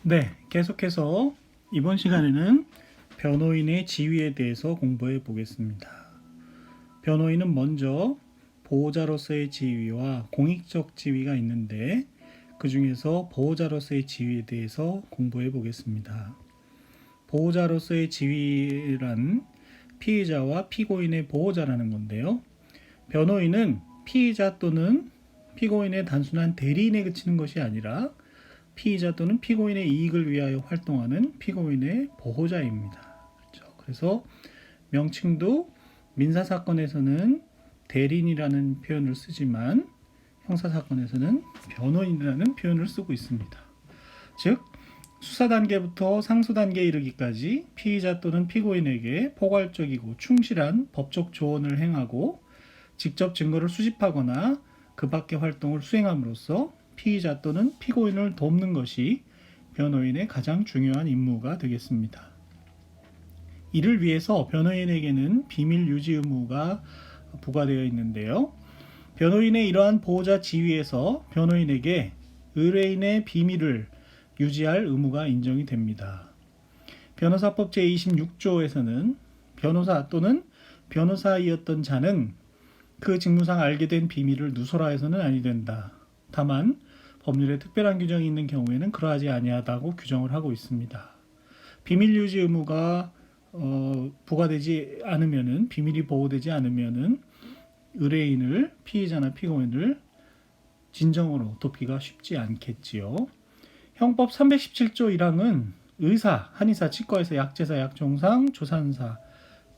네, 계속해서 이번 시간에는 변호인의 지위에 대해서 공부해 보겠습니다. 변호인은 먼저 보호자로서의 지위와 공익적 지위가 있는데 그 중에서 보호자로서의 지위에 대해서 공부해 보겠습니다. 보호자로서의 지위란 피의자와 피고인의 보호자라는 건데요. 변호인은 피의자 또는 피고인의 단순한 대리인에 그치는 것이 아니라 피의자 또는 피고인의 이익을 위하여 활동하는 피고인의 보호자입니다. 그렇죠? 그래서 명칭도 민사사건에서는 대리인이라는 표현을 쓰지만 형사사건에서는 변호인이라는 표현을 쓰고 있습니다. 즉 수사 단계부터 상诉단계에 이르기까지 피의자 또는 피고인에게 포괄적이고 충실한 법적 조언을 행하고 직접 증거를 수집하거나 그 밖의 활동을 수행함으로써 피의자 또는 피고인을 돕는 것이 변호인의 가장 중요한 임무가 되겠습니다. 이를 위해서 변호인에게는 비밀 유지 의무가 부과되어 있는데요. 변호인의 이러한 보호자 지위에서 변호인에게 의뢰인의 비밀을 유지할 의무가 인정이 됩니다. 변호사법 제26조에서는 변호사 또는 변호사이었던 자는 그 직무상 알게 된 비밀을 누설하여서는 아니 된다. 다만 법률에 특별한 규정이 있는 경우에는 그러하지 아니하다고 규정을 하고 있습니다. 비밀 유지 의무가 부과되지 않으면은 비밀이 보호되지 않으면은 의뢰인을 피의자나 피고인을 진정으로 돕기가 쉽지 않겠지요. 형법 317조 1항은 의사, 한의사, 치과의사, 약제사, 약종상, 조산사,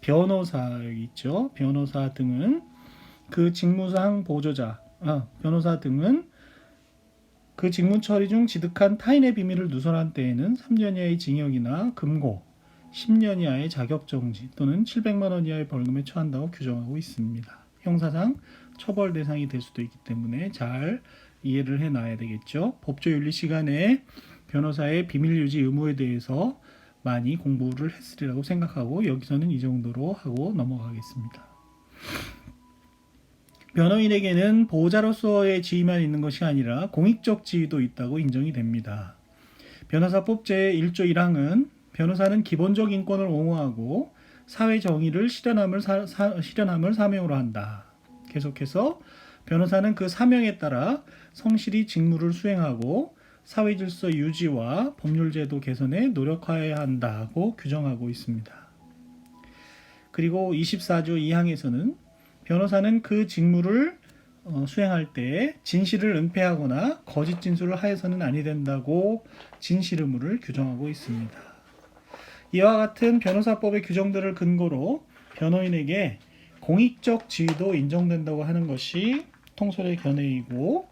변호사 있죠. 변호사 등은 그 직무상 보조자, 변호사 등은 그 직무 처리 중 지득한 타인의 비밀을 누설한 때에는 3년 이하의 징역이나 금고, 10년 이하의 자격정지 또는 700만 원 이하의 벌금에 처한다고 규정하고 있습니다. 형사상 처벌 대상이 될 수도 있기 때문에 잘 이해를 해놔야 되겠죠. 법조윤리 시간에 변호사의 비밀 유지 의무에 대해서 많이 공부를 했으리라고 생각하고 여기서는 이 정도로 하고 넘어가겠습니다. 변호인에게는 보호자로서의 지위만 있는 것이 아니라 공익적 지위도 있다고 인정이 됩니다. 변호사법 제1조 1항은 변호사는 기본적 인권을 옹호하고 사회 정의를 실현함을 사명으로 한다. 계속해서 변호사는 그 사명에 따라 성실히 직무를 수행하고 사회 질서 유지와 법률 제도 개선에 노력해야 한다고 규정하고 있습니다. 그리고 24조 2항에서는 변호사는 그 직무를 수행할 때 진실을 은폐하거나 거짓 진술을 하여서는 아니 된다고 진실 의무를 규정하고 있습니다. 이와 같은 변호사법의 규정들을 근거로 변호인에게 공익적 지위도 인정된다고 하는 것이 통설의 견해이고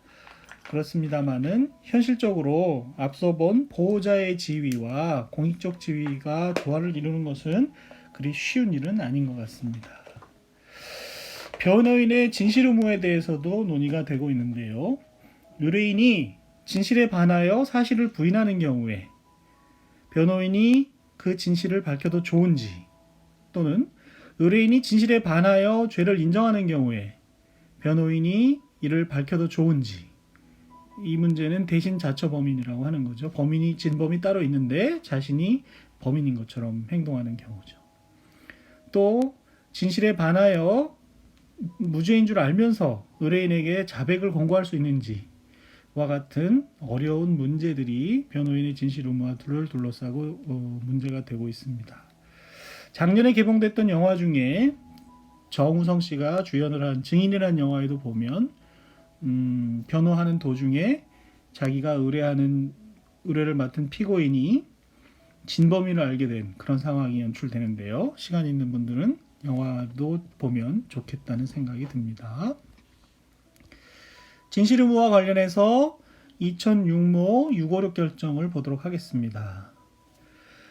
그렇습니다만은 현실적으로 앞서 본 보호자의 지위와 공익적 지위가 조화를 이루는 것은 그리 쉬운 일은 아닌 것 같습니다. 변호인의 진실 의무에 대해서도 논의가 되고 있는데요. 의뢰인이 진실에 반하여 사실을 부인하는 경우에 변호인이 그 진실을 밝혀도 좋은지 또는 의뢰인이 진실에 반하여 죄를 인정하는 경우에 변호인이 이를 밝혀도 좋은지 이 문제는 대신 자처 범인이라고 하는 거죠. 범인이 진범이 따로 있는데 자신이 범인인 것처럼 행동하는 경우죠. 또 진실에 반하여 무죄인 줄 알면서 의뢰인에게 자백을 권고할 수 있는지와 같은 어려운 문제들이 변호인의 진실 의무와 둘러싸고 문제가 되고 있습니다. 작년에 개봉됐던 영화 중에 정우성 씨가 주연을 한 증인이라는 영화에도 보면 변호하는 도중에 자기가 의뢰를 맡은 피고인이 진범인을 알게 된 그런 상황이 연출되는데요. 시간 있는 분들은 영화도 보면 좋겠다는 생각이 듭니다. 진실 의무와 관련해서 2006모 656 결정을 보도록 하겠습니다.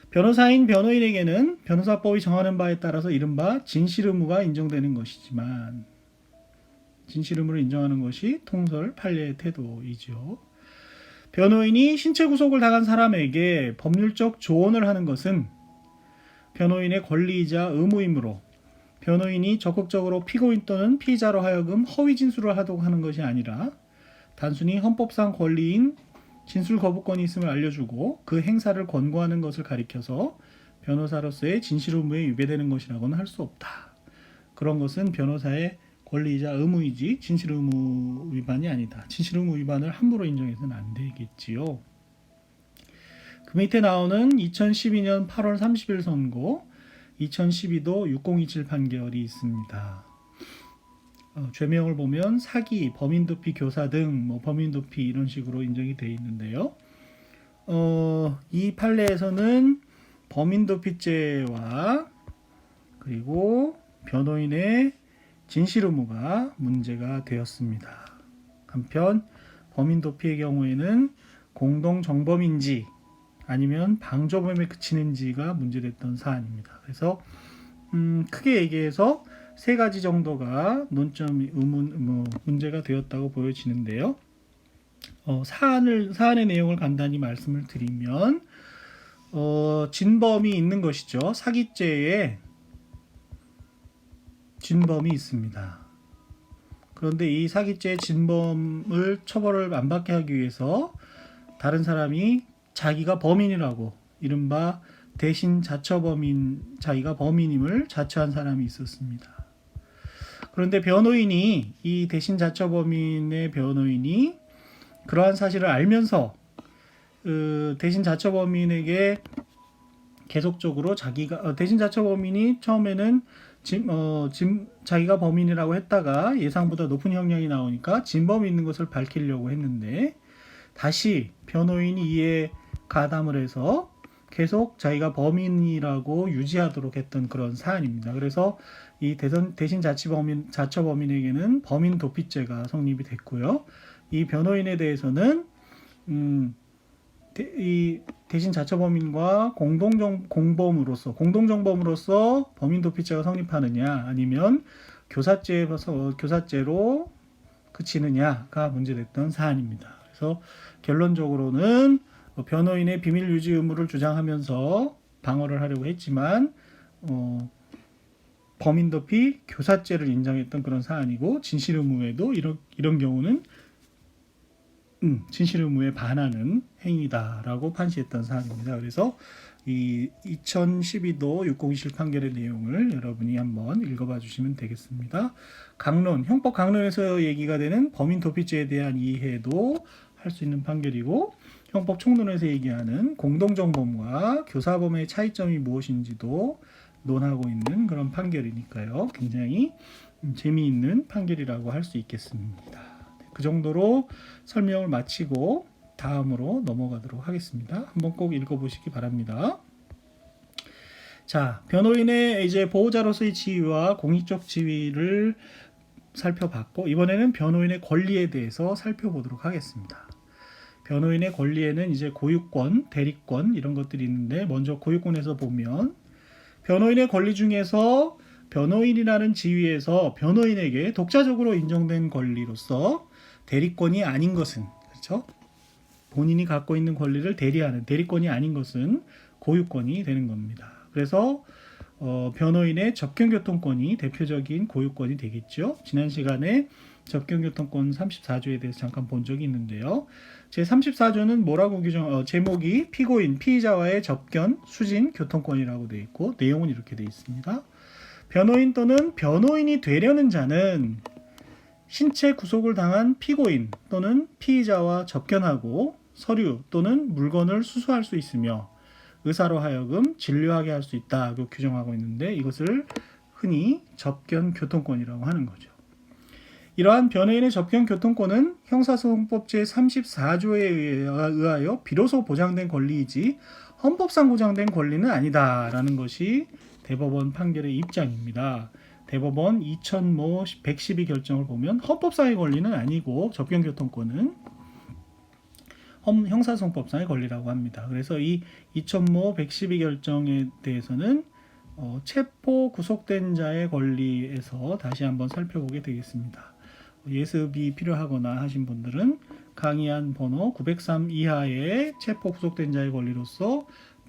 변호사인 변호인에게는 변호사법이 정하는 바에 따라서 이른바 진실 의무가 인정되는 것이지만 진실 의무를 인정하는 것이 통설 판례의 태도이죠. 변호인이 신체 구속을 당한 사람에게 법률적 조언을 하는 것은 변호인의 권리이자 의무이므로 변호인이 적극적으로 피고인 또는 피의자로 하여금 허위 진술을 하도록 하는 것이 아니라 단순히 헌법상 권리인 진술 거부권이 있음을 알려주고 그 행사를 권고하는 것을 가리켜서 변호사로서의 진실 의무에 위배되는 것이라고는 할 수 없다. 그런 것은 변호사의 권리이자 의무이지 진실 의무 위반이 아니다. 진실 의무 위반을 함부로 인정해서는 안 되겠지요. 그 밑에 나오는 2012년 8월 30일 선고, 2012도 6027 판결이 있습니다. 죄명을 보면 사기, 범인도피 교사 등 범인도피 이런 식으로 인정이 되어 있는데요. 이 판례에서는 범인도피죄와 그리고 변호인의 진실 의무가 문제가 되었습니다. 한편 범인도피의 경우에는 공동정범인지 아니면 방조범에 그치는지가 문제됐던 사안입니다. 그래서 크게 얘기해서 세 가지 정도가 논점이 문제가 되었다고 보여지는데요. 사안의 내용을 간단히 말씀을 드리면 진범이 있는 것이죠. 사기죄에 진범이 있습니다. 그런데 이 사기죄의 진범을 처벌을 안 받게 하기 위해서 다른 사람이 자기가 범인이라고 이른바 대신 자처범인, 자기가 범인임을 자처한 사람이 있었습니다. 그런데 변호인이, 이 대신 자처범인의 변호인이 그러한 사실을 알면서 대신 자처범인에게 계속적으로 자기가 대신 자처범인이 처음에는 자기가 범인이라고 했다가 예상보다 높은 형량이 나오니까 진범이 있는 것을 밝히려고 했는데 다시 변호인이 이에 가담을 해서 계속 자기가 범인이라고 유지하도록 했던 그런 사안입니다. 그래서 이 대신 자처범인에게는 범인 도피죄가 성립이 됐고요. 이 변호인에 대해서는 이 대신 자처범인과 공동정범으로서 범인 도피죄가 성립하느냐 아니면 교사죄로 그치느냐가 문제됐던 사안입니다. 그래서 결론적으로는 변호인의 비밀 유지 의무를 주장하면서 방어를 하려고 했지만 범인 도피 교사죄를 인정했던 그런 사안이고 진실 의무에도 이런 경우는 진실 의무에 반하는 행위다라고 판시했던 사안입니다. 그래서 이 2012도 6027 판결의 내용을 여러분이 한번 읽어봐 주시면 되겠습니다. 형법 강론에서 얘기가 되는 범인 도피죄에 대한 이해도 할 수 있는 판결이고 형법 총론에서 얘기하는 공동정범과 교사범의 차이점이 무엇인지도 논하고 있는 그런 판결이니까요. 굉장히 재미있는 판결이라고 할 수 있겠습니다. 그 정도로 설명을 마치고 다음으로 넘어가도록 하겠습니다. 한번 꼭 읽어보시기 바랍니다. 자, 변호인의 이제 보호자로서의 지위와 공익적 지위를 살펴봤고 이번에는 변호인의 권리에 대해서 살펴보도록 하겠습니다. 변호인의 권리에는 이제 고유권, 대리권 이런 것들이 있는데 먼저 고유권에서 보면 변호인의 권리 중에서 변호인이라는 지위에서 변호인에게 독자적으로 인정된 권리로서 대리권이 아닌 것은, 그렇죠? 본인이 갖고 있는 권리를 대리하는 대리권이 아닌 것은 고유권이 되는 겁니다. 그래서 변호인의 접견교통권이 대표적인 고유권이 되겠죠. 지난 시간에 접견교통권 34조에 대해서 잠깐 본 적이 있는데요. 제34조는 뭐라고 제목이 피의자와의 접견, 수진, 교통권이라고 되어 있고 내용은 이렇게 되어 있습니다. 변호인 또는 변호인이 되려는 자는 신체 구속을 당한 피고인 또는 피의자와 접견하고 서류 또는 물건을 수수할 수 있으며 의사로 하여금 진료하게 할 수 있다고 규정하고 있는데 이것을 흔히 접견 교통권이라고 하는 거죠. 이러한 변호인의 접견 교통권은 형사소송법 제34조에 의하여 비로소 보장된 권리이지 헌법상 보장된 권리는 아니다라는 것이 대법원 판결의 입장입니다. 대법원 2000모 112 결정을 보면 헌법상의 권리는 아니고 접견 교통권은 형사소송법상의 권리라고 합니다. 그래서 이 2000모 112 결정에 대해서는 체포 구속된 자의 권리에서 다시 한번 살펴보게 되겠습니다. 예습이 필요하거나 하신 분들은 강의한 번호 903 이하의 체포 구속된 자의 권리로서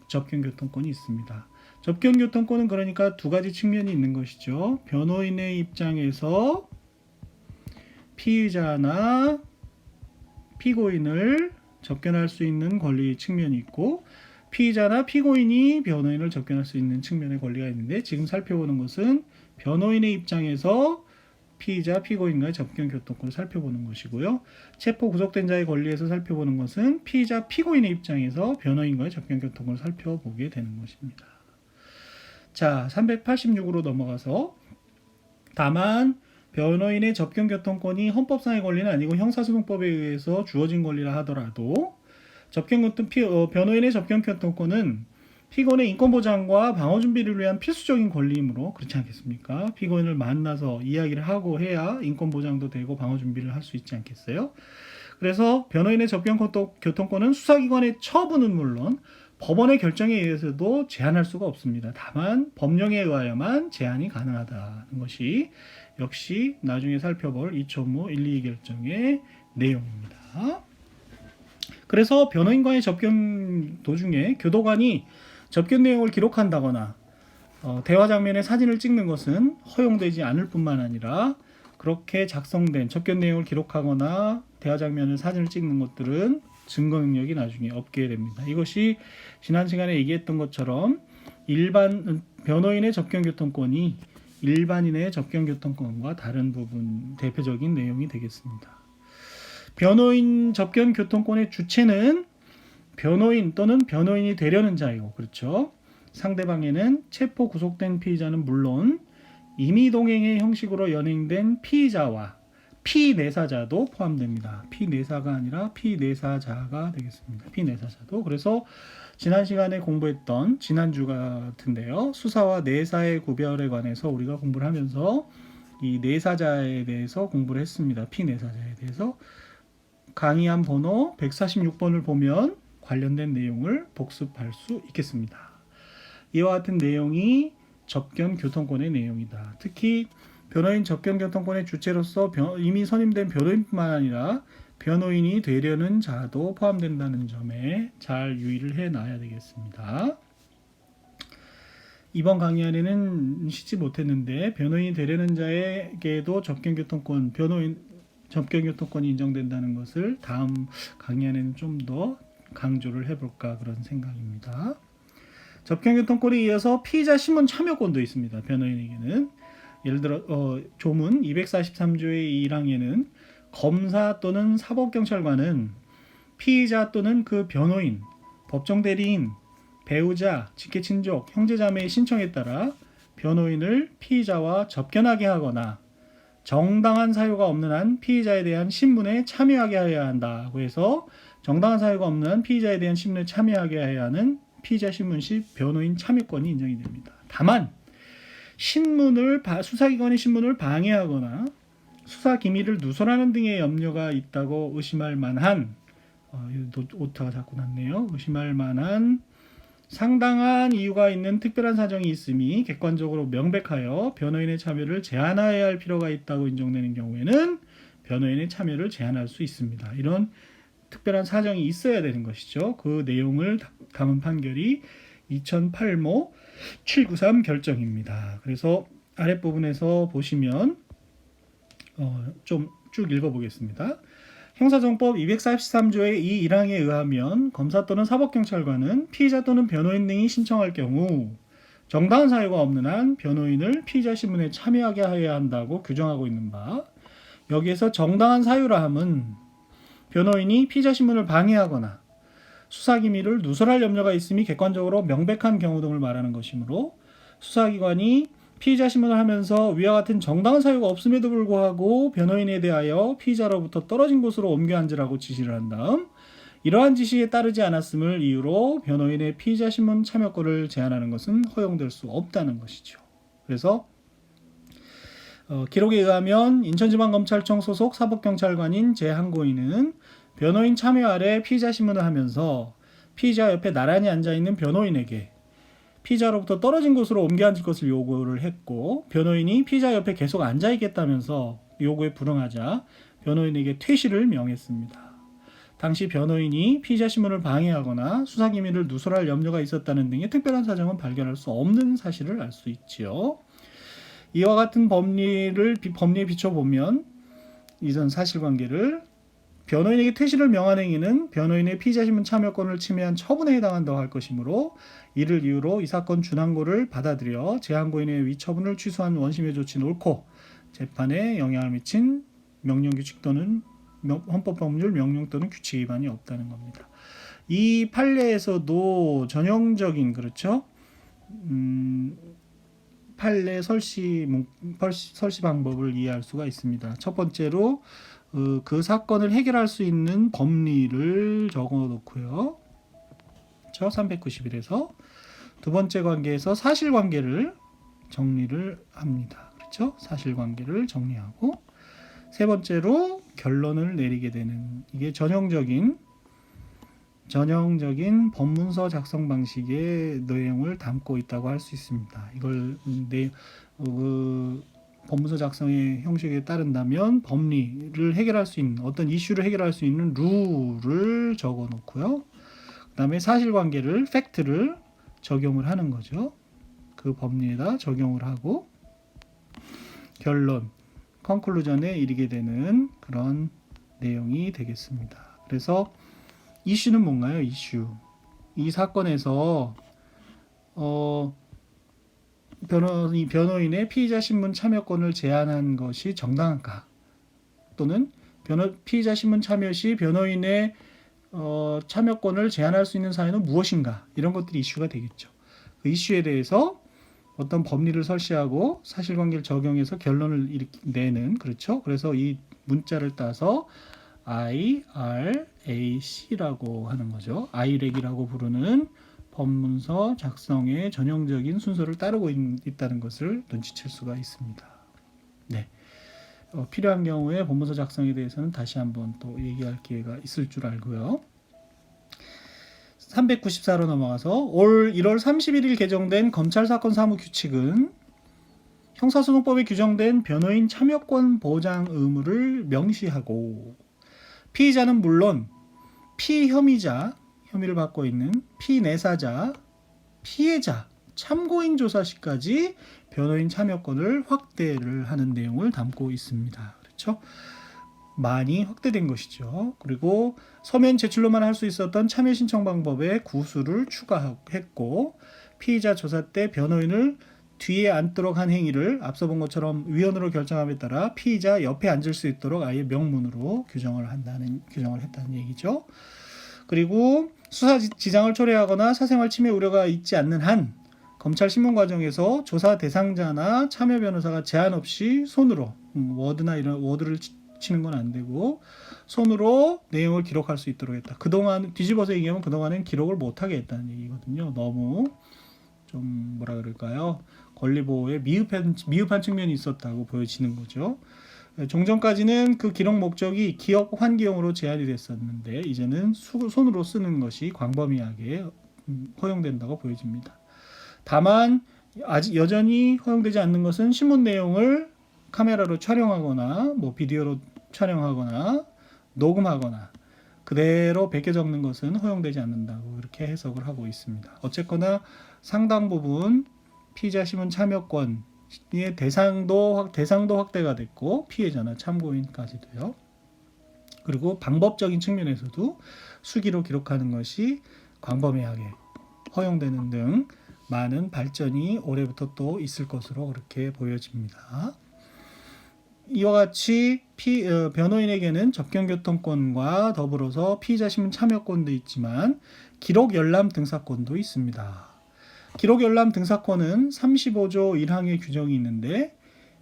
접견교통권이 있습니다. 접견교통권은 그러니까 두 가지 측면이 있는 것이죠. 변호인의 입장에서 피의자나 피고인을 접견할 수 있는 권리 측면이 있고 피의자나 피고인이 변호인을 접견할 수 있는 측면의 권리가 있는데 지금 살펴보는 것은 변호인의 입장에서 피의자, 피고인과의 접견 교통권을 살펴보는 것이고요. 체포 구속된 자의 권리에서 살펴보는 것은 피의자, 피고인의 입장에서 변호인과의 접견 교통권을 살펴보게 되는 것입니다. 자, 386으로 넘어가서 다만 변호인의 접견 교통권이 헌법상의 권리는 아니고 형사소송법에 의해서 주어진 권리라 하더라도 변호인의 접견 교통권은 피고인의 인권보장과 방어준비를 위한 필수적인 권리이므로 그렇지 않겠습니까? 피고인을 만나서 이야기를 하고 해야 인권보장도 되고 방어준비를 할 수 있지 않겠어요? 그래서 변호인의 접견 교통권은 수사기관의 처분은 물론 법원의 결정에 의해서도 제한할 수가 없습니다. 다만 법령에 의하여만 제한이 가능하다는 것이 역시 나중에 살펴볼 이초무 1, 2 결정의 내용입니다. 그래서 변호인과의 접견 도중에 교도관이 접견 내용을 기록한다거나 대화 장면의 사진을 찍는 것은 허용되지 않을 뿐만 아니라 그렇게 작성된 접견 내용을 기록하거나 대화 장면의 사진을 찍는 것들은 증거 능력이 나중에 없게 됩니다. 이것이 지난 시간에 얘기했던 것처럼 변호인의 접견 교통권이 일반인의 접견 교통권과 다른 부분 대표적인 내용이 되겠습니다. 변호인 접견 교통권의 주체는 변호인 또는 변호인이 되려는 자이고, 그렇죠? 상대방에는 체포 구속된 피의자는 물론 임의 동행의 형식으로 연행된 피의자와 피내사자도 포함됩니다. 피내사가 아니라 피내사자가 되겠습니다. 피내사자도. 그래서 지난 시간에 공부했던 지난주 같은데요. 수사와 내사의 구별에 관해서 우리가 공부를 하면서 이 내사자에 대해서 공부를 했습니다. 피내사자에 대해서. 강의한 번호 146번을 보면 관련된 내용을 복습할 수 있겠습니다. 이와 같은 내용이 접견 교통권의 내용이다. 특히 변호인 접견 교통권의 주체로서 이미 선임된 변호인뿐만 아니라 변호인이 되려는 자도 포함된다는 점에 잘 유의를 해놔야 되겠습니다. 이번 강의 안에는 쉬지 못했는데 변호인이 되려는 자에게도 접견 교통권이 인정된다는 것을 다음 강의 안에는 좀 더 강조를 해볼까 그런 생각입니다. 접견 교통권에 이어서 피의자 신문 참여권도 있습니다. 변호인에게는 예를 들어 조문 243조의 1항에는 검사 또는 사법경찰관은 피의자 또는 그 변호인, 법정 대리인, 배우자, 직계친족, 형제자매의 신청에 따라 변호인을 피의자와 접견하게 하거나 정당한 사유가 없는 한 피의자에 대한 신문에 참여하게 해야 한다고 해서 정당한 사유가 없는 한 피의자에 대한 신문에 참여하게 해야 하는 피의자 신문 시 변호인 참여권이 인정이 됩니다. 다만 수사기관의 신문을 방해하거나 수사 기밀을 누설하는 등의 염려가 있다고 의심할 만한 오타가 자꾸 났네요. 의심할 만한 상당한 이유가 있는 특별한 사정이 있음이 객관적으로 명백하여 변호인의 참여를 제한해야 할 필요가 있다고 인정되는 경우에는 변호인의 참여를 제한할 수 있습니다. 이런 특별한 사정이 있어야 되는 것이죠. 그 내용을 담은 판결이 2008모 793 결정입니다. 그래서 아랫부분에서 보시면 좀 쭉 읽어보겠습니다. 형사정법 243조의 이 1항에 의하면 검사 또는 사법경찰관은 피의자 또는 변호인 등이 신청할 경우 정당한 사유가 없는 한 변호인을 피의자 신문에 참여하게 해야 한다고 규정하고 있는 바, 여기에서 정당한 사유라 함은 변호인이 피의자 신문을 방해하거나 수사기밀을 누설할 염려가 있음이 객관적으로 명백한 경우 등을 말하는 것이므로 수사기관이 피의자 신문을 하면서 위와 같은 정당한 사유가 없음에도 불구하고 변호인에 대하여 피의자로부터 떨어진 곳으로 옮겨 앉으라고 지시를 한 다음 이러한 지시에 따르지 않았음을 이유로 변호인의 피의자 신문 참여권을 제한하는 것은 허용될 수 없다는 것이죠. 그래서 기록에 의하면 인천지방검찰청 소속 사법경찰관인 제항고인은 변호인 참여 아래 피의자 신문을 하면서 피의자 옆에 나란히 앉아있는 변호인에게 피의자로부터 떨어진 곳으로 옮겨 앉을 것을 요구를 했고 비변호인이 피의자 옆에 계속 앉아있겠다면서 요구에 불응하자 변호인에게 퇴실을 명했습니다. 당시 변호인이 피의자 신문을 방해하거나 수사기밀을 누설할 염려가 있었다는 등의 특별한 사정은 발견할 수 없는 사실을 알 수 있지요. 이와 같은 법리에 비춰보면 이전 사실관계를 변호인에게 퇴실을 명한 행위는 변호인의 피의자 신문 참여권을 침해한 처분에 해당한다고 할 것이므로 이를 이유로 이 사건 준항고를 받아들여 재항고인의 위처분을 취소한 원심의 조치는 옳고 재판에 영향을 미친 명령규칙 또는 헌법법률 명령 또는 규칙 위반이 없다는 겁니다. 이 판례에서도 전형적인 그렇죠? 판례 설시 방법을 이해할 수가 있습니다. 첫 번째로 그 사건을 해결할 수 있는 법리를 적어 놓고요. 그렇죠? 391에서 두 번째 관계에서 사실관계를 정리를 합니다. 그렇죠? 사실관계를 정리하고 세 번째로 결론을 내리게 되는 이게 전형적인 법문서 작성 방식의 내용을 담고 있다고 할 수 있습니다. 이걸 법문서 작성의 형식에 따른다면 법리를 해결할 수 있는 어떤 이슈를 해결할 수 있는 룰을 적어 놓고요. 그 다음에 사실관계를 팩트를 적용을 하는 거죠. 그 법리에다 적용을 하고 결론 컨클루전에 이르게 되는 그런 내용이 되겠습니다. 그래서 이슈는 뭔가요? 이슈. 이 사건에서 변호인의 피의자 신문 참여권을 제한한 것이 정당한가? 또는 피의자 신문 참여 시 변호인의 참여권을 제한할 수 있는 사유는 무엇인가? 이런 것들이 이슈가 되겠죠. 그 이슈에 대해서 어떤 법리를 설치하고 사실관계를 적용해서 결론을 내는 그렇죠. 그래서 이 문자를 따서 IRAC라고 하는 거죠. IRAC이라고 부르는 법문서 작성의 전형적인 순서를 따르고 있다는 것을 눈치챌 수가 있습니다. 네. 필요한 경우에 법문서 작성에 대해서는 다시 한번 또 얘기할 기회가 있을 줄 알고요. 394로 넘어가서 올 1월 31일 개정된 검찰사건 사무규칙은 형사소송법에 규정된 변호인 참여권 보장 의무를 명시하고 피의자는 물론 피혐의자, 혐의를 받고 있는 피내사자, 피해자, 참고인 조사 시까지 변호인 참여권을 확대를 하는 내용을 담고 있습니다. 그렇죠? 많이 확대된 것이죠. 그리고 서면 제출로만 할 수 있었던 참여 신청 방법에 구수를 추가했고 피의자 조사 때 변호인을 뒤에 앉도록 한 행위를 앞서 본 것처럼 위원으로 결정함에 따라 피의자 옆에 앉을 수 있도록 아예 명문으로 규정을 했다는 얘기죠. 그리고 수사 지장을 초래하거나 사생활 침해 우려가 있지 않는 한 검찰 신문 과정에서 조사 대상자나 참여 변호사가 제한 없이 손으로 워드나 이런 워드를 치는 건 안 되고 손으로 내용을 기록할 수 있도록 했다. 그동안 뒤집어서 얘기하면 그동안은 기록을 못하게 했다는 얘기거든요. 너무 좀 뭐라 그럴까요? 권리보호에 미흡한 측면이 있었다고 보여지는 거죠. 종전까지는 그 기록 목적이 기억 환기용으로 제한이 됐었는데 이제는 손으로 쓰는 것이 광범위하게 허용된다고 보여집니다. 다만 아직 여전히 허용되지 않는 것은 신문 내용을 카메라로 촬영하거나 비디오로 촬영하거나 녹음하거나 그대로 베껴 적는 것은 허용되지 않는다고 이렇게 해석을 하고 있습니다. 어쨌거나 상당 부분 피의자 신문 참여권의 대상도 확대가 됐고 피해자나 참고인까지도요. 그리고 방법적인 측면에서도 수기로 기록하는 것이 광범위하게 허용되는 등 많은 발전이 올해부터 또 있을 것으로 그렇게 보여집니다. 이와 같이 변호인에게는 접견교통권과 더불어서 피의자 신문 참여권도 있지만 기록 열람 등사권도 있습니다. 기록 열람 등사권은 35조 1항의 규정이 있는데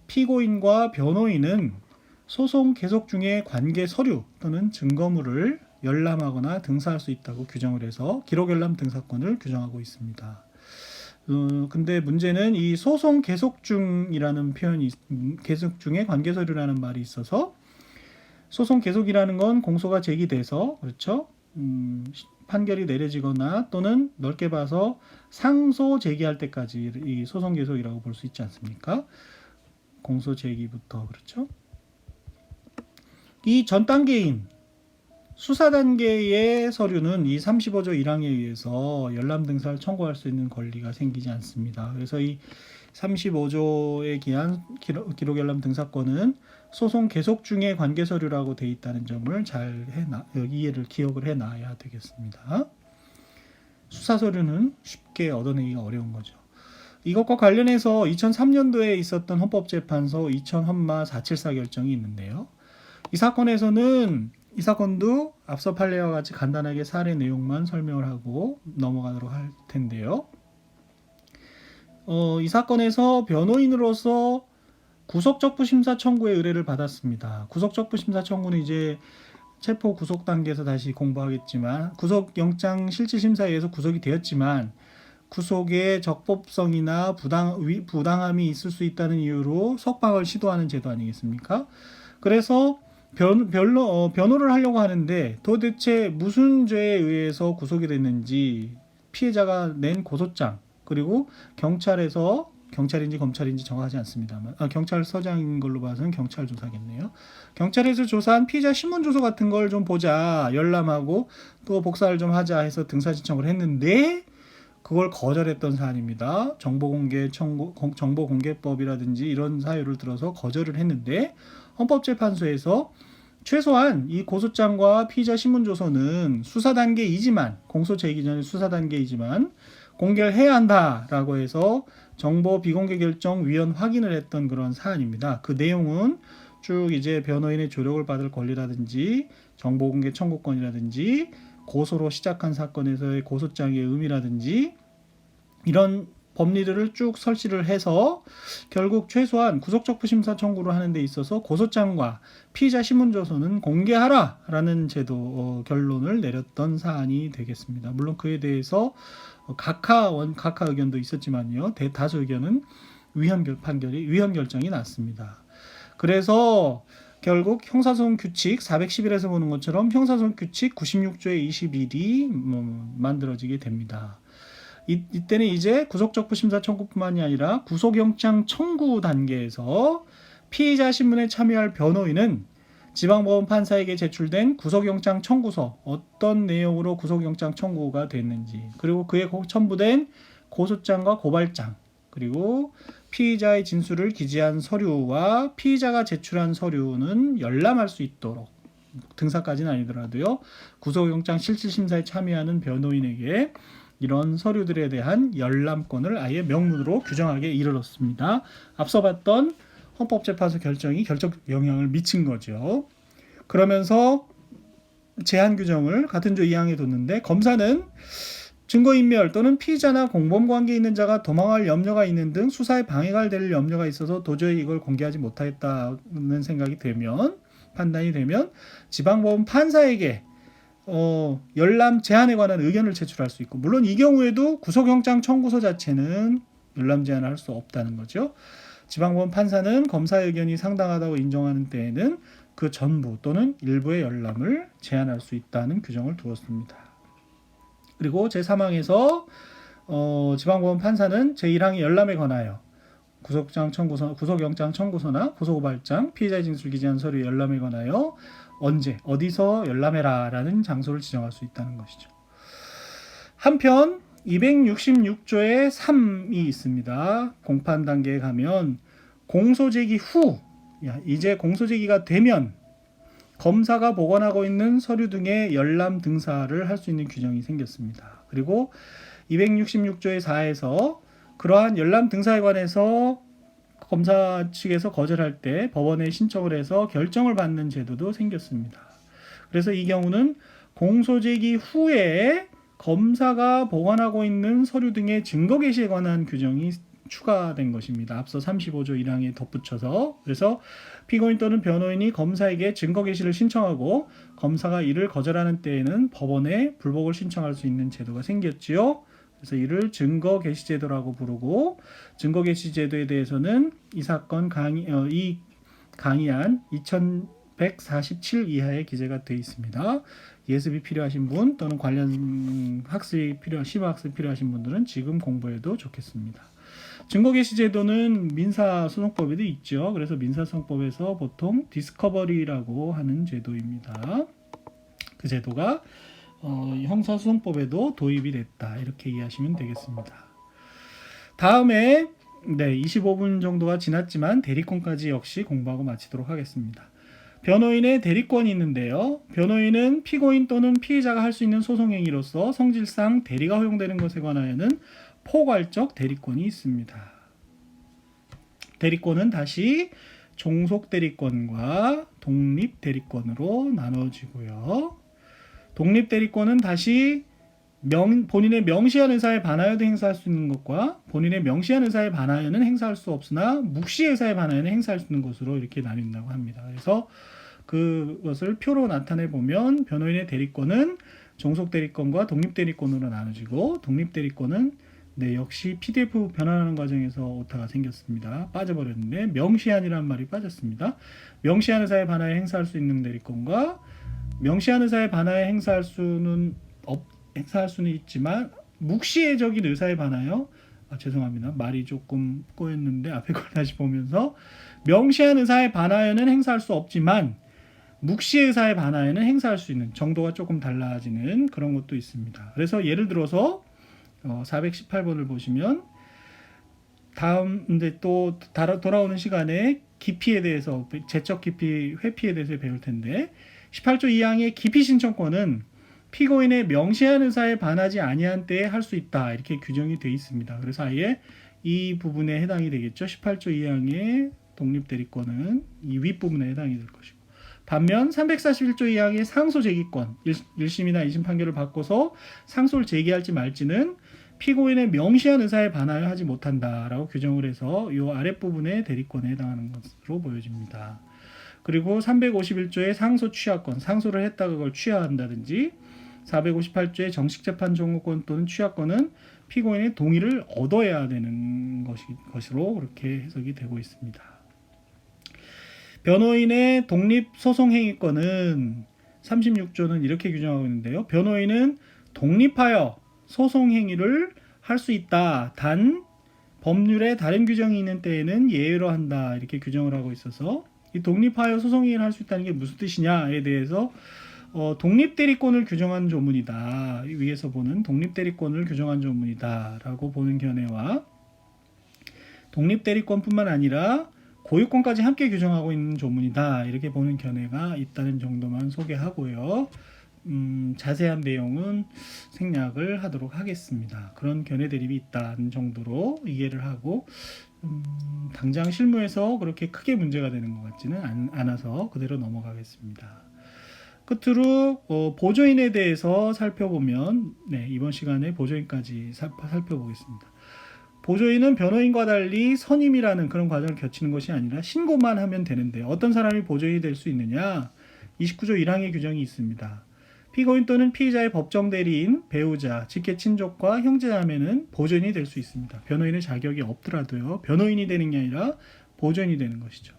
피고인과 변호인은 소송 계속 중에 관계 서류 또는 증거물을 열람하거나 등사할 수 있다고 규정을 해서 기록 열람 등사권을 규정하고 있습니다. 근데 문제는 이 소송 계속 중이라는 표현이 계속 중에 관계 서류라는 말이 있어서 소송 계속이라는 건 공소가 제기돼서 그렇죠? 판결이 내려지거나 또는 넓게 봐서 상소 제기할 때까지 이 소송 계속이라고 볼 수 있지 않습니까? 공소 제기부터 그렇죠? 이 전 단계인 수사 단계의 서류는 이 35조 1항에 의해서 열람 등사를 청구할 수 있는 권리가 생기지 않습니다. 그래서 이 35조에 기한 기록 열람 등사건은 소송 계속 중의 관계 서류라고 돼 있다는 점을 잘 이해를 기억을 해놔야 되겠습니다. 수사 서류는 쉽게 얻어내기가 어려운 거죠. 이것과 관련해서 2003년도에 있었던 헌법재판소 2000헌마 474 결정이 있는데요. 이 사건도 앞서 판례와 같이 간단하게 사례 내용만 설명을 하고 넘어가도록 할 텐데요. 이 사건에서 변호인으로서 구속적부 심사 청구의 의뢰를 받았습니다. 구속적부 심사 청구는 이제 체포 구속 단계에서 다시 공부하겠지만 구속영장 실질심사에 의해서 구속이 되었지만 구속의 적법성이나 부당함이 있을 수 있다는 이유로 석방을 시도하는 제도 아니겠습니까? 그래서 변호를 하려고 하는데 도대체 무슨 죄에 의해서 구속이 됐는지 피해자가 낸 고소장 그리고 경찰인지 검찰인지 정하지 않습니다만 경찰서장인 걸로 봐서는 경찰 조사겠네요. 경찰에서 조사한 피의자 신문조서 같은 걸 좀 보자 열람하고 또 복사를 좀 하자 해서 등사 신청을 했는데 그걸 거절했던 사안입니다. 정보공개법이라든지 이런 사유를 들어서 거절을 했는데 헌법재판소에서 최소한 이 고소장과 피의자 신문조서는 수사 단계이지만 공소 제기 전에 수사 단계이지만 공개를 해야 한다라고 해서 정보 비공개 결정 위헌 확인을 했던 그런 사안입니다. 그 내용은 쭉 이제 변호인의 조력을 받을 권리라든지 정보 공개 청구권이라든지 고소로 시작한 사건에서의 고소장의 의미라든지 이런 법리들을 쭉 설치를 해서 결국 최소한 구속적부 심사 청구를 하는 데 있어서 고소장과 피의자 신문조서는 공개하라라는 제도 결론을 내렸던 사안이 되겠습니다. 물론 그에 대해서 각하 의견도 있었지만요. 대다수 의견은 위헌 결정이 났습니다. 그래서 결국 형사소송 규칙 411에서 보는 것처럼 형사소송 규칙 96조의 21이 만들어지게 됩니다. 이때는 이제 구속적부 심사 청구뿐만이 아니라 구속영장 청구 단계에서 피의자 신문에 참여할 변호인은 지방법원 판사에게 제출된 구속영장 청구서 어떤 내용으로 구속영장 청구가 됐는지 그리고 그에 첨부된 고소장과 고발장 그리고 피의자의 진술을 기재한 서류와 피의자가 제출한 서류는 열람할 수 있도록 등사까지는 아니더라도요. 구속영장 실질심사에 참여하는 변호인에게 이런 서류들에 대한 열람권을 아예 명문으로 규정하게 이르렀습니다. 앞서 봤던 헌법재판소 결정이 결정 영향을 미친 거죠. 그러면서 제한 규정을 같은 조 2항에 뒀는데 검사는 증거인멸 또는 피의자나 공범관계에 있는 자가 도망할 염려가 있는 등 수사에 방해가 될 염려가 있어서 도저히 이걸 공개하지 못하겠다는 생각이 되면 판단이 되면 지방법원 판사에게 열람 제한에 관한 의견을 제출할 수 있고 물론 이 경우에도 구속영장 청구서 자체는 열람 제한을 할 수 없다는 거죠. 지방법원 판사는 검사의 의견이 상당하다고 인정하는 때에는 그 전부 또는 일부의 열람을 제한할 수 있다는 규정을 두었습니다. 그리고 제3항에서 지방법원 판사는 제1항의 열람에 관하여 구속영장 청구서나 고소고발장, 피의자의 진술 기재한 서류 열람에 관하여 언제, 어디서 열람해라 라는 장소를 지정할 수 있다는 것이죠. 한편 266조의 3이 있습니다. 공판 단계에 가면 공소제기 후, 이제 공소제기가 되면 검사가 보관하고 있는 서류 등의 열람 등사를 할 수 있는 규정이 생겼습니다. 그리고 266조의 4에서 그러한 열람 등사에 관해서 검사 측에서 거절할 때 법원에 신청을 해서 결정을 받는 제도도 생겼습니다. 그래서 이 경우는 공소제기 후에 검사가 보관하고 있는 서류 등의 증거 개시에 관한 규정이 추가된 것입니다. 앞서 35조 1항에 덧붙여서 그래서 피고인 또는 변호인이 검사에게 증거 개시를 신청하고 검사가 이를 거절하는 때에는 법원에 불복을 신청할 수 있는 제도가 생겼지요. 그래서 이를 증거 개시 제도라고 부르고 증거 개시 제도에 대해서는 이 사건 이 강의안 2147 이하에 기재가 되어 있습니다. 예습이 필요하신 분 또는 관련 심화 학습이 필요하신 분들은 지금 공부해도 좋겠습니다. 증거 개시 제도는 민사소송법에도 있죠. 그래서 민사소송법에서 보통 디스커버리라고 하는 제도입니다. 그 제도가 형사소송법에도 도입이 됐다. 이렇게 이해하시면 되겠습니다. 다음에 네, 25분 정도가 지났지만 대리권까지 역시 공부하고 마치도록 하겠습니다. 변호인의 대리권이 있는데요. 변호인은 피고인 또는 피의자가 할 수 있는 소송행위로서 성질상 대리가 허용되는 것에 관하여는 포괄적 대리권이 있습니다. 대리권은 다시 종속 대리권과 독립 대리권으로 나눠지고요. 독립 대리권은 다시 본인의 명시한 의사에 반하여도 행사할 수 있는 것과 본인의 명시한 의사에 반하여는 행사할 수 없으나 묵시 의사에 반하여는 행사할 수 있는 것으로 이렇게 나뉜다고 합니다. 그래서 그것을 표로 나타내 보면 변호인의 대리권은 종속 대리권과 독립 대리권으로 나눠지고 독립 대리권은 역시 PDF 변환하는 과정에서 오타가 생겼습니다. 빠져버렸는데 명시한이라는 말이 빠졌습니다. 명시한 의사에 반하여 행사할 수 있는 대리권과 명시한 의사에 반하여 행사할 수는 있지만 묵시의적인 의사에 반하여 죄송합니다. 말이 조금 꼬였는데 앞에 걸 다시 보면서 명시한 의사에 반하여는 행사할 수 없지만 묵시의 의사에 반하여는 행사할 수 있는 정도가 조금 달라지는 그런 것도 있습니다. 그래서 예를 들어서 418번을 보시면 다음에 또 돌아오는 시간에 기피에 대해서 제적 기피 회피에 대해서 배울 텐데 18조 2항의 기피 신청권은 피고인의 명시한 의사에 반하지 아니한 때에 할 수 있다 이렇게 규정이 되어 있습니다. 그래서 아예 이 부분에 해당이 되겠죠. 18조 2항의 독립대리권은 이 윗부분에 해당이 될 것이고 반면 341조 2항의 상소 제기권 1심이나 2심 판결을 바꿔서 상소를 제기할지 말지는 피고인의 명시한 의사에 반하여 하지 못한다라고 규정을 해서 이 아랫부분의 대리권에 해당하는 것으로 보여집니다. 그리고 351조의 상소 취하권, 상소를 했다 그걸 취하한다든지 458조의 정식재판 청구권 또는 취하권은 피고인의 동의를 얻어야 되는 것으로 그렇게 해석이 되고 있습니다. 변호인의 독립소송행위권은 36조는 이렇게 규정하고 있는데요. 변호인은 독립하여 소송행위를 할 수 있다. 단 법률에 다른 규정이 있는 때에는 예외로 한다. 이렇게 규정을 하고 있어서 이 독립하여 소송행위를 할 수 있다는 게 무슨 뜻이냐에 대해서 독립대리권을 규정한 조문이다. 위에서 보는 독립대리권을 규정한 조문이다 라고 보는 견해와 독립대리권뿐만 아니라 고유권까지 함께 규정하고 있는 조문이다 이렇게 보는 견해가 있다는 정도만 소개하고요. 자세한 내용은 생략을 하도록 하겠습니다. 그런 견해 대립이 있다는 정도로 이해를 하고 당장 실무에서 그렇게 크게 문제가 되는 것 같지는 않아서 그대로 넘어가겠습니다. 끝으로 보조인에 대해서 살펴보면 이번 시간에 보조인까지 살펴보겠습니다. 보조인은 변호인과 달리 선임이라는 그런 과정을 거치는 것이 아니라 신고만 하면 되는데 어떤 사람이 보조인이 될 수 있느냐? 29조 1항의 규정이 있습니다. 피고인 또는 피의자의 법정 대리인, 배우자, 직계 친족과 형제자매는 보조인이 될 수 있습니다. 변호인의 자격이 없더라도요. 변호인이 되는 게 아니라 보조인이 되는 것이죠.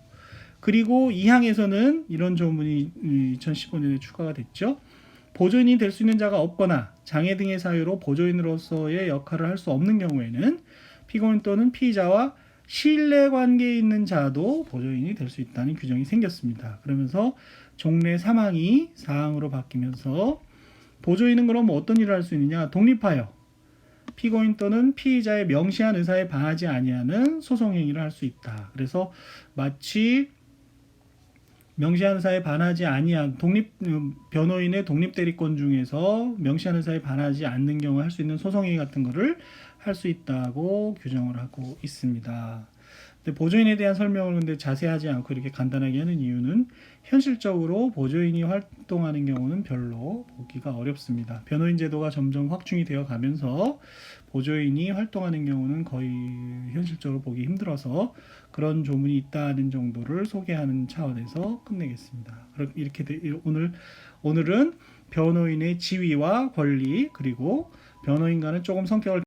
그리고 2항에서는 이런 조문이 2015년에 추가가 됐죠. 보조인이 될 수 있는 자가 없거나 장애 등의 사유로 보조인으로서의 역할을 할 수 없는 경우에는 피고인 또는 피의자와 신뢰관계에 있는 자도 보조인이 될 수 있다는 규정이 생겼습니다. 그러면서 종래 3항이 4항으로 바뀌면서 보조인은 그럼 어떤 일을 할 수 있느냐? 독립하여 피고인 또는 피의자의 명시한 의사에 반하지 아니하는 소송행위를 할 수 있다. 그래서 마치 명시한 의사에 반하지 아니한 변호인의 독립대리권 중에서 명시한 의사에 반하지 않는 경우 할 수 있는 소송행위 같은 거를 할 수 있다고 규정을 하고 있습니다. 근데 보조인에 대한 설명을 근데 자세하지 않고 이렇게 간단하게 하는 이유는 현실적으로 보조인이 활동하는 경우는 별로 보기가 어렵습니다. 변호인 제도가 점점 확충이 되어 가면서 보조인이 활동하는 경우는 거의 현실적으로 보기 힘들어서 그런 조문이 있다는 정도를 소개하는 차원에서 끝내겠습니다. 이렇게 오늘은 변호인의 지위와 권리 그리고 변호인과는 조금 성격을